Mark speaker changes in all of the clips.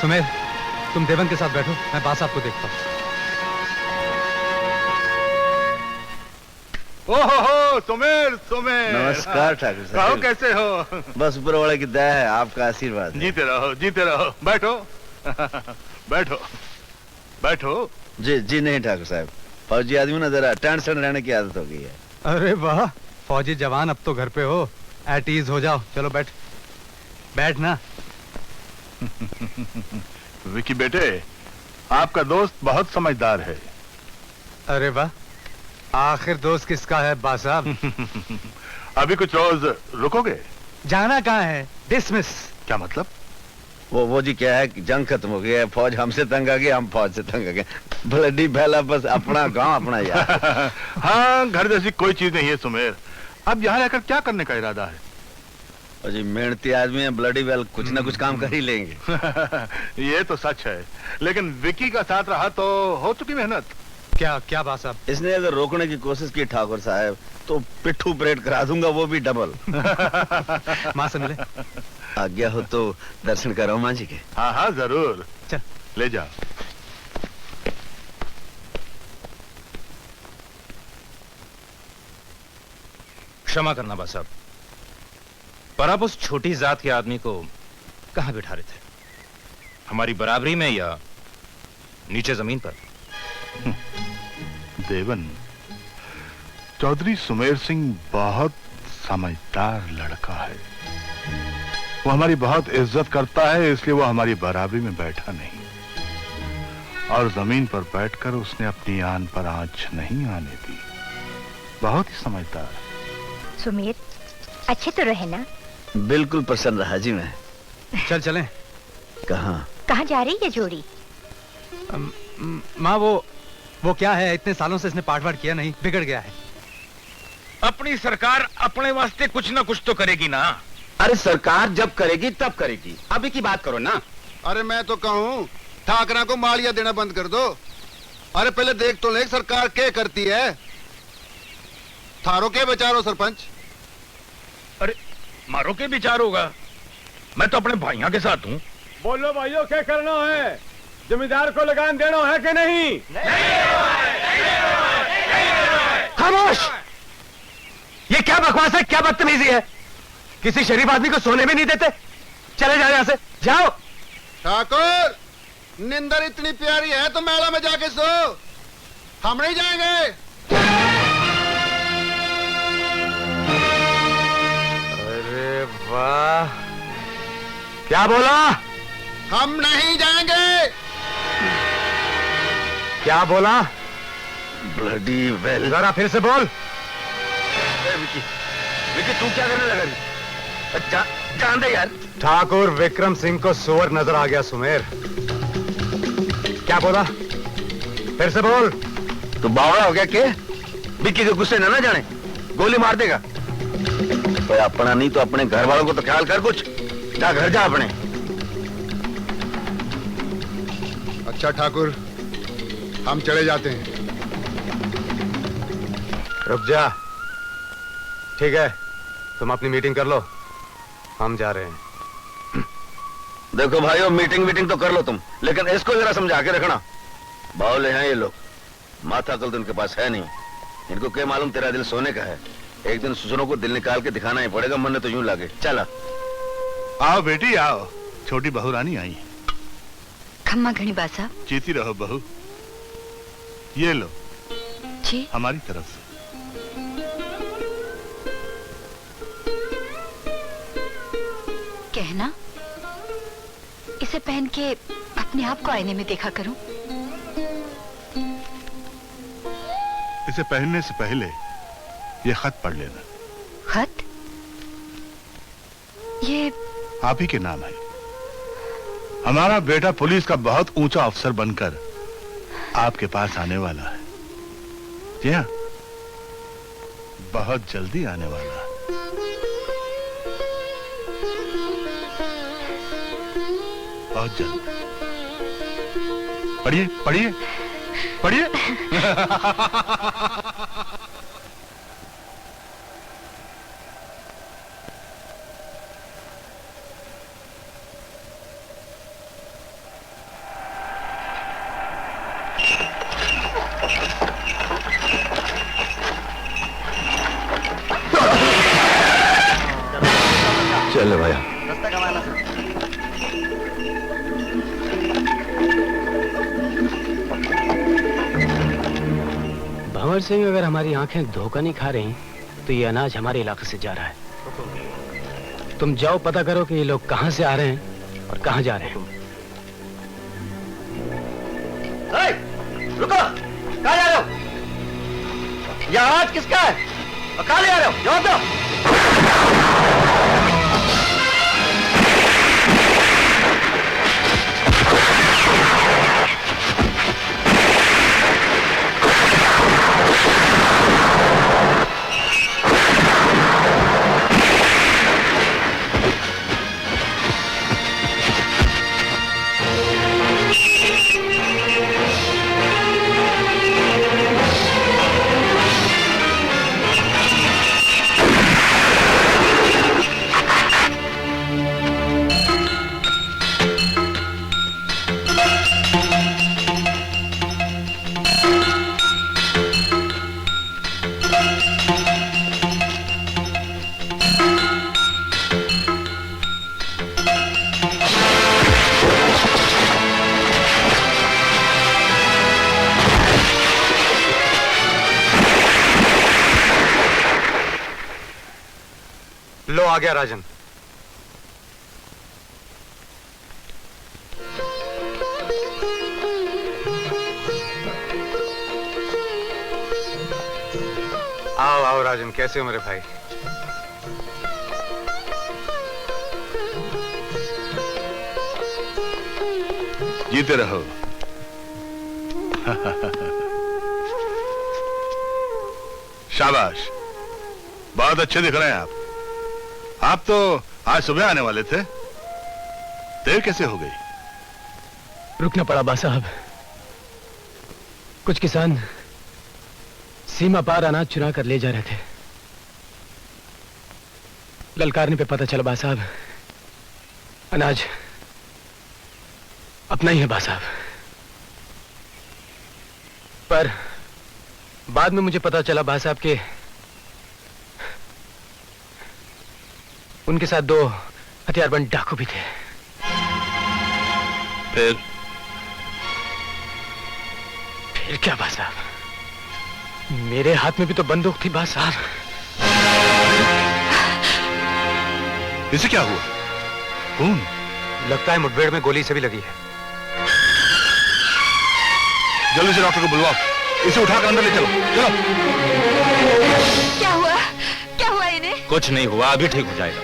Speaker 1: सुमेर, तुम देवन के साथ बैठो, मैं बास साहब को देखता हूँ।
Speaker 2: ओहो सुमेर, सुमेर।
Speaker 3: नमस्कार ठाकुर साहब।
Speaker 2: कहो कैसे हो?
Speaker 3: बस ऊपर वाले की दया है, आपका आशीर्वाद है।
Speaker 2: जीते रहो, जीते रहो। बैठो बैठो बैठो।
Speaker 3: जी नहीं ठाकुर साहब, फौजी आदमी ना जरा टेंशन रहने की आदत हो गई है।
Speaker 1: अरे वाह, फौजी जवान अब तो घर पे हो, एट ईज हो जाओ। चलो बैठ ना।
Speaker 2: विकी बेटे, आपका दोस्त बहुत समझदार है।
Speaker 1: अरे वाह, आखिर दोस्त किसका है बास साहब?
Speaker 2: अभी कुछ रोज रुकोगे?
Speaker 1: जाना कहाँ है? डिसमिस।
Speaker 2: क्या मतलब?
Speaker 3: वो जी क्या है कि जंग खत्म हो गया है, फौज हमसे तंग आ गई, हम फौज से तंग आ गए। ब्लडी फैला, बस अपना गांव अपना यार।
Speaker 2: हाँ, घर जैसी कोई चीज नहीं है सुमेर। अब यहाँ रहकर क्या करने का इरादा है?
Speaker 3: और जी मेहनती आदमी है, ब्लडी वेल कुछ ना कुछ काम कर ही लेंगे।
Speaker 2: ये तो सच है, लेकिन विकी का साथ रहा तो हो चुकी मेहनत।
Speaker 1: क्या बात साहब?
Speaker 3: इसने अगर रोकने की कोशिश की ठाकुर साहब तो पिट्ठू परेड करा दूंगा, वो भी डबल।
Speaker 1: माँ से मिले?
Speaker 3: आज्ञा हो तो दर्शन करो माँ जी के।
Speaker 2: हाँ हाँ जरूर,
Speaker 1: चल
Speaker 2: ले जाओ।
Speaker 4: क्षमा करना बा साहब, पर आप उस छोटी जात के आदमी को कहां बिठा रहे थे? हमारी बराबरी में या नीचे जमीन पर?
Speaker 2: देवन, चौधरी सुमेर सिंह बहुत समझदार लड़का है। वो हमारी बहुत इज्जत करता है, इसलिए वो हमारी बराबरी में बैठा नहीं, और जमीन पर बैठकर उसने अपनी आन पर आंच नहीं आने दी। बहुत ही समझदार।
Speaker 5: सुमेर, अच्छे तो रहे ना?
Speaker 3: बिल्कुल पसंद रहा जी मैं।
Speaker 1: चलें।
Speaker 5: कहाँ जा रही है जोड़ी?
Speaker 1: माँ वो क्या है, इतने सालों से इसने पाठ किया नहीं, बिगड़ गया है।
Speaker 4: अपनी सरकार अपने वास्ते कुछ ना कुछ तो करेगी ना।
Speaker 6: अरे सरकार जब करेगी तब करेगी, अभी की बात करो ना।
Speaker 7: अरे मैं तो कहूँ ठाकरा को मालिया देना बंद कर दो। अरे पहले देख तो ले सरकार क्या करती है। थारो के विचारो सरपंच?
Speaker 4: अरे मारो के विचार होगा, मैं तो अपने भाइयों के साथ हूँ।
Speaker 8: बोलो भाइयों, क्या करना है? जमींदार को लगान देना है कि नहीं?
Speaker 1: खामोश! ये क्या बकवास है, क्या बदतमीजी है? किसी शरीफ आदमी को सोने भी नहीं देते। चले जाओ यहाँ से, जाओ।
Speaker 7: ठाकुर, निंदर इतनी प्यारी है तो मेला में जाके सो, हम नहीं जाएंगे।
Speaker 1: अरे वाह, क्या बोला?
Speaker 7: हम नहीं जाएंगे।
Speaker 1: क्या बोला?
Speaker 3: Bloody well.
Speaker 1: जरा फिर से बोल।
Speaker 3: विकी तू क्या करने लगा? जान दे यार।
Speaker 1: ठाकुर विक्रम सिंह को सुअर नजर आ गया सुमेर। क्या बोला? फिर से बोल।
Speaker 3: तू बावड़ा हो गया के? विक्की के गुस्से ना जाने, गोली मार देगा। तो अपना नहीं तो अपने घर वालों को तो ख्याल कर कुछ। जा घर जा अपने।
Speaker 7: अच्छा ठाकुर, हम चले जाते हैं।
Speaker 1: रुक जा। ठीक है, तुम अपनी मीटिंग कर लो, हम जा रहे हैं।
Speaker 3: देखो भाइयों, मीटिंग तो कर लो तुम, लेकिन इसको जरा समझा के रखना। बावले हैं ये लोग, माथा अकल तो इनके पास है नहीं। इनको क्या मालूम तेरा दिल सोने का है। एक दिन सुसनों को दिल निकाल के दिखाना ही पड़ेगा, मन तो यूं लागे। चला
Speaker 2: आओ बेटी आओ, छोटी बहू रानी आई।
Speaker 5: खम्मा घनी बासा।
Speaker 2: जीती रहो बहू। ये लो
Speaker 5: जी।
Speaker 2: हमारी तरफ से।
Speaker 5: कहना, इसे पहन के अपने आप को आईने में देखा करूं।
Speaker 2: इसे पहनने से पहले ये खत पढ़ लेना।
Speaker 5: खत? ये
Speaker 2: आप ही के नाम है। हमारा बेटा पुलिस का बहुत ऊंचा अफसर बनकर आपके पास आने वाला है। जी हाँ, बहुत जल्दी आने वाला है। बहुत जल्द। पढ़िए पढ़िए पढ़िए।
Speaker 3: चल भैया।
Speaker 9: भंवर सिंह, अगर हमारी आंखें धोखा नहीं खा रही तो ये अनाज हमारे इलाके से जा रहा है। तुम जाओ पता करो कि ये लोग कहां से आ रहे हैं और कहां जा रहे हैं।
Speaker 1: रुको, कहाँ जा रहे हो? यह अनाज किसका है और कहाँ ले आ रहे हो? जवाब दो। लो आ गया राजन। आओ आओ राजन, कैसे हो मेरे भाई?
Speaker 2: जीते रहो। शाबाश, बहुत अच्छे दिख रहे हैं आप। आप तो आज सुबह आने वाले थे, देर कैसे हो गई?
Speaker 9: रुकना पड़ा बा साहब। कुछ किसान सीमा पार अनाज चुरा कर ले जा रहे थे। ललकारने पे पता चला बा साहब, अनाज अपना ही है बा साहब। पर बाद में मुझे पता चला बा साहब के उनके साथ 2 हथियारबंद डाकू भी थे।
Speaker 2: फिर
Speaker 9: क्या बा साहब, मेरे हाथ में भी तो बंदूक थी बा साहब।
Speaker 2: इसे क्या हुआ? कौन?
Speaker 1: लगता है मुठभेड़ में गोली से भी लगी है।
Speaker 2: जल्दी से डॉक्टर को बुलवाओ, इसे उठाकर अंदर ले चलो। चलो।
Speaker 5: क्या हुआ? क्या हुआ इन्हें?
Speaker 4: कुछ नहीं हुआ, अभी ठीक हो जाएगा।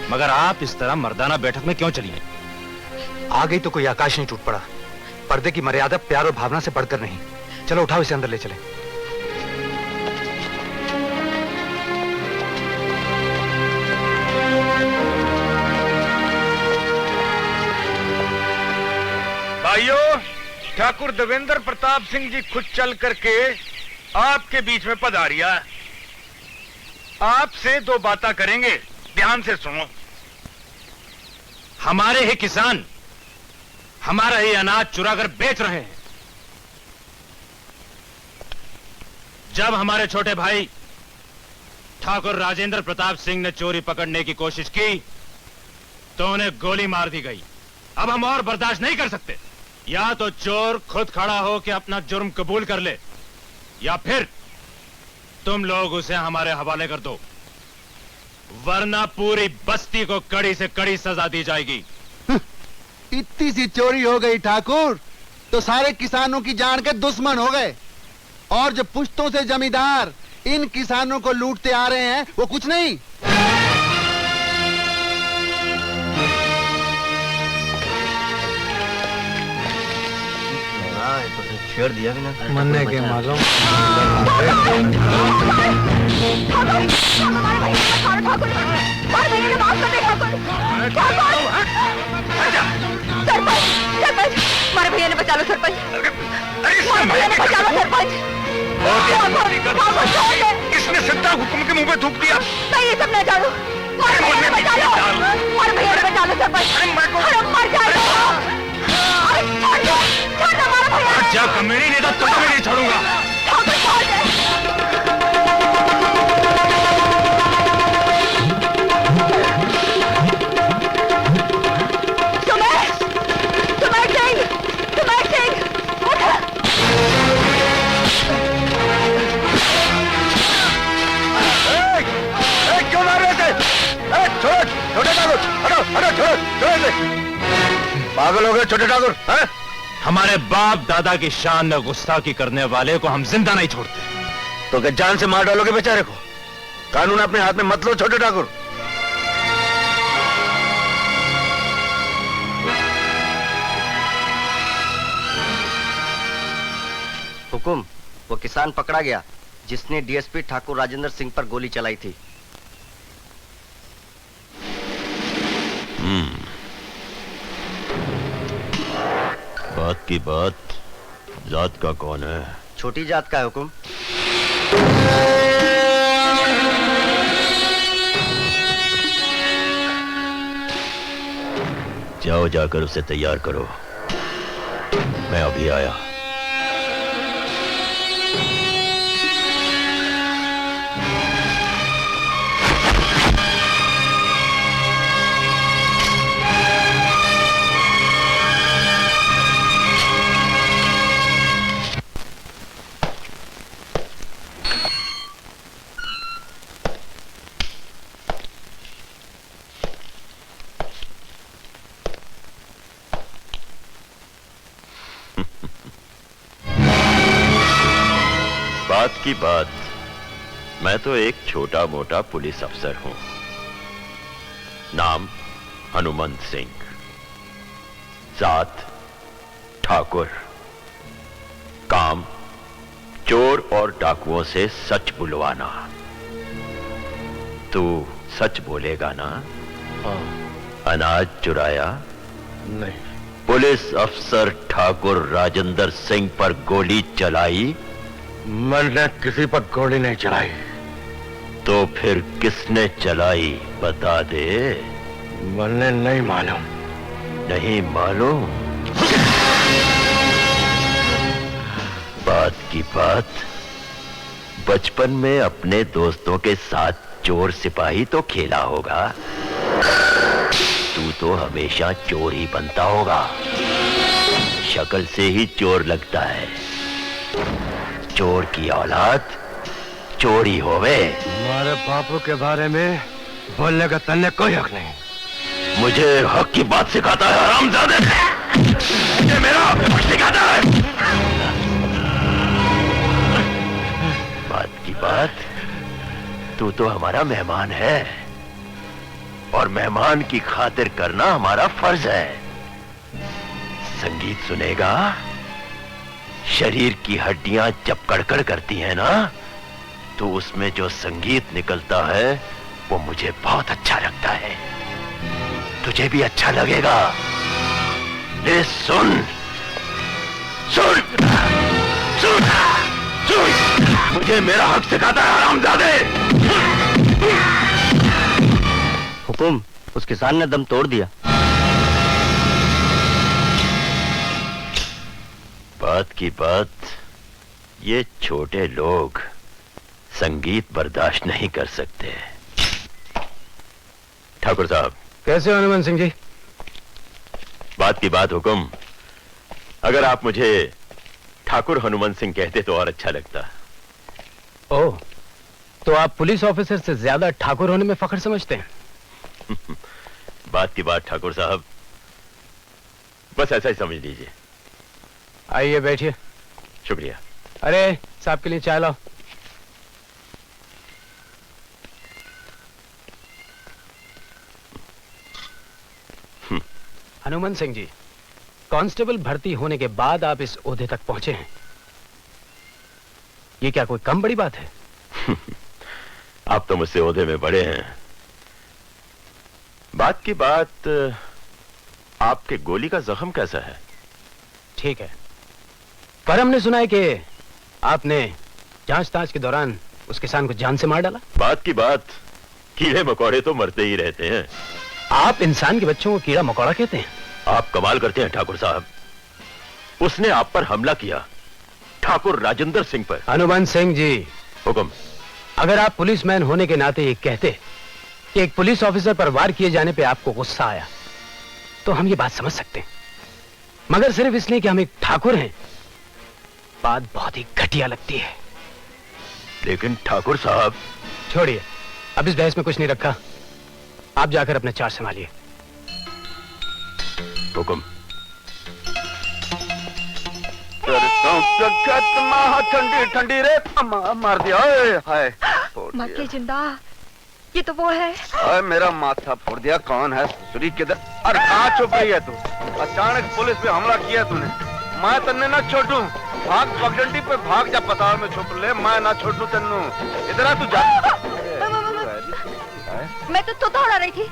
Speaker 4: मगर आप इस तरह मर्दाना बैठक में क्यों चली हैं?
Speaker 1: आ गई तो कोई आकाश नहीं टूट पड़ा। पर्दे की मर्यादा प्यार और भावना से बढ़कर नहीं। चलो उठाओ, इसे अंदर ले चले।
Speaker 8: भाइयों, ठाकुर देवेंद्र प्रताप सिंह जी खुद चल करके आपके बीच में पधारिया। आपसे 2 बातें करेंगे, ध्यान से सुनो।
Speaker 4: हमारे ही किसान हमारा ही अनाज चुरा कर बेच रहे हैं। जब हमारे छोटे भाई ठाकुर राजेंद्र प्रताप सिंह ने चोरी पकड़ने की कोशिश की तो उन्हें गोली मार दी गई। अब हम और बर्दाश्त नहीं कर सकते। या तो चोर खुद खड़ा हो के अपना जुर्म कबूल कर ले, या फिर तुम लोग उसे हमारे हवाले कर दो, वरना पूरी बस्ती को कड़ी से कड़ी सजा दी जाएगी।
Speaker 7: इतनी सी चोरी हो गई ठाकुर तो सारे किसानों की जान के दुश्मन हो गए। और जो पुश्तों से जमींदार इन किसानों को लूटते आ रहे हैं वो कुछ नहीं।
Speaker 1: छेड़ दिया भी ना।
Speaker 9: मन्ने के मालूम।
Speaker 5: हमारे भैया ने बचा लो सरपंच। भैया ने बचा लो सरपंच।
Speaker 8: किसने सत्ता हुक्म के मुंह पे थूक दिया?
Speaker 5: मैं ये सब न जानू। हमारे भैया ने बचा लो सरपंच। अरे मर जाएगा। छोड़ दो हमारा भैया।
Speaker 4: जब कमेटी नहीं तो तुमको भी नहीं छोड़ूंगा।
Speaker 3: क्यों मार रहे थे? छोड़ो छोटे ठाकुर, हटो हटो, छोड़ो छोड़ो इसे। पागल हो गए छोटे ठाकुर? हैं?
Speaker 4: हमारे बाप दादा की शान में गुस्ताखी करने वाले को हम जिंदा नहीं छोड़ते।
Speaker 3: तो क्या जान से मार डालोगे बेचारे को? कानून अपने हाथ में मत लो छोटे ठाकुर।
Speaker 6: हुकुम, वो किसान पकड़ा गया जिसने डीएसपी ठाकुर राजेंद्र सिंह पर गोली चलाई थी।
Speaker 3: बात की बात, जात का कौन है?
Speaker 6: छोटी जात का है हुकुम।
Speaker 3: जाओ जाकर उसे तैयार करो, मैं अभी आया।
Speaker 10: बात की बात, मैं तो एक छोटा मोटा पुलिस अफसर हूं। नाम हनुमंत सिंह, जात ठाकुर, काम चोर और डाकुओं से सच बुलवाना। तू सच बोलेगा ना? अनाज चुराया?
Speaker 3: नहीं।
Speaker 10: पुलिस अफसर ठाकुर राजेंद्र सिंह पर गोली चलाई?
Speaker 3: मैंने किसी पर गोली नहीं चलाई।
Speaker 10: तो फिर किसने चलाई बता दे।
Speaker 3: मैंने नहीं मालूम।
Speaker 10: नहीं मालूम? बात की बात, बचपन में अपने दोस्तों के साथ चोर सिपाही तो खेला होगा। तू तो हमेशा चोर ही बनता होगा, शक्ल से ही चोर लगता है। चोर की औलाद चोरी होवे।
Speaker 1: हमारे बापू के बारे में बोलने का तन्ने कोई हक नहीं।
Speaker 10: मुझे हक की बात सिखाता है हरामजादे। मुझे मेरा हक सिखाता है। बात की बात, तू तो हमारा मेहमान है और मेहमान की खातिर करना हमारा फर्ज है। संगीत सुनेगा? शरीर की हड्डियां जब कड़कड़ करती हैं ना, तो उसमें जो संगीत निकलता है वो मुझे बहुत अच्छा लगता है। तुझे भी अच्छा लगेगा। ले सुन सुन सुन सुन, मुझे मेरा हक सिखाता है हरामजादे।
Speaker 6: हुकुम, उस किसान ने दम तोड़ दिया।
Speaker 10: बात की बात, ये छोटे लोग संगीत बर्दाश्त नहीं कर सकते। ठाकुर साहब।
Speaker 9: कैसे हो हनुमान सिंह जी?
Speaker 10: बात की बात हुकुम, अगर आप मुझे ठाकुर हनुमान सिंह कहते तो और अच्छा लगता।
Speaker 9: ओह, तो आप पुलिस ऑफिसर से ज्यादा ठाकुर होने में फख्र समझते हैं?
Speaker 10: बात की बात ठाकुर साहब, बस ऐसा ही समझ लीजिए।
Speaker 9: आइए बैठिए।
Speaker 10: शुक्रिया।
Speaker 9: अरे साहब के लिए चाय लाओ। हनुमान सिंह जी, कांस्टेबल भर्ती होने के बाद आप इस ओहदे तक पहुंचे हैं, ये क्या कोई कम बड़ी बात है?
Speaker 10: आप तो मुझसे ओहदे में बड़े हैं। बात की बात, आपके गोली का जख्म कैसा है?
Speaker 9: ठीक है, पर हमने सुना है कि आपने जांच ताज के दौरान उस किसान को जान से मार डाला।
Speaker 10: बात की बात, कीड़े मकोड़े तो मरते ही रहते हैं।
Speaker 9: आप इंसान के बच्चों को कीड़ा मकोड़ा कहते हैं?
Speaker 10: आप कमाल करते हैं ठाकुर साहब। उसने आप पर हमला किया, ठाकुर राजेंद्र सिंह पर।
Speaker 9: अनुबंध सिंह जी,
Speaker 10: हुक्म।
Speaker 9: अगर आप पुलिसमैन होने के नाते ये कहते कि एक पुलिस ऑफिसर पर वार किए जाने पे आपको गुस्सा आया, तो हम ये बात समझ सकते हैं, मगर सिर्फ इसलिए कि हम एक ठाकुर हैं, बात बहुत ही घटिया लगती है।
Speaker 10: लेकिन ठाकुर साहब।
Speaker 9: छोड़िए, अब इस बहस में कुछ नहीं रखा, आप जाकर अपना चार्ज संभालिए।
Speaker 10: हुक्म।
Speaker 3: ठंडी ठंडी रे मार दिया। हाय
Speaker 5: मक्की जिंदा, ये तो वो है।
Speaker 3: हाय मेरा माथा फोड़ दिया। कौन है ससुरी किधर? अरे कहाँ छुप रही है तू? अचानक पुलिस पे हमला किया तूने। मैं तन्ने ना छोड़ू। भाग पगडंडी पे भाग जा, पताल में छुप ले। मैं ना छोड़ू तन्नू। इधर आ तू जा।
Speaker 5: मैं तो तोता उड़ा रही थी।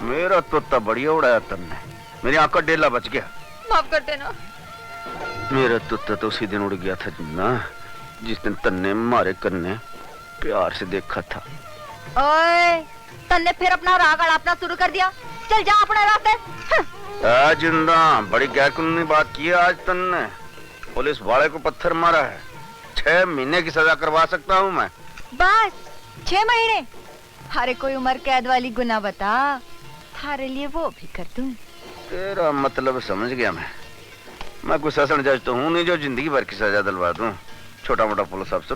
Speaker 3: मेरा तोता बढ़िया उड़ाया तन्ने। मेरी आंख का डेला बच गया।
Speaker 5: माफ कर देना।
Speaker 3: मेरा तोता तो उसी दिन उड़ गया था ना, जिस दिन तन्ने मारे कन्ने प्यार से देखा था।
Speaker 5: ओए, तन्ने फिर अपना राग अड़ापना शुरू कर दिया। चल जा अपने रास्ते।
Speaker 3: जिंदा बड़ी गैरकानूनी बात की है आज तन्ने। पुलिस वाले को पत्थर मारा है। 6 महीने की सजा करवा सकता हूँ मैं।
Speaker 5: बस 6 महीने? अरे कोई उम्र कैद वाली गुना बता, थारे लिए वो भी कर दूं।
Speaker 3: तेरा मतलब समझ गया मैं कोई ससन जज तो हूँ नहीं जो जिंदगी भर की सजा दिलवा दूं। छोटा मोटा पुलिस अफसर हूँ।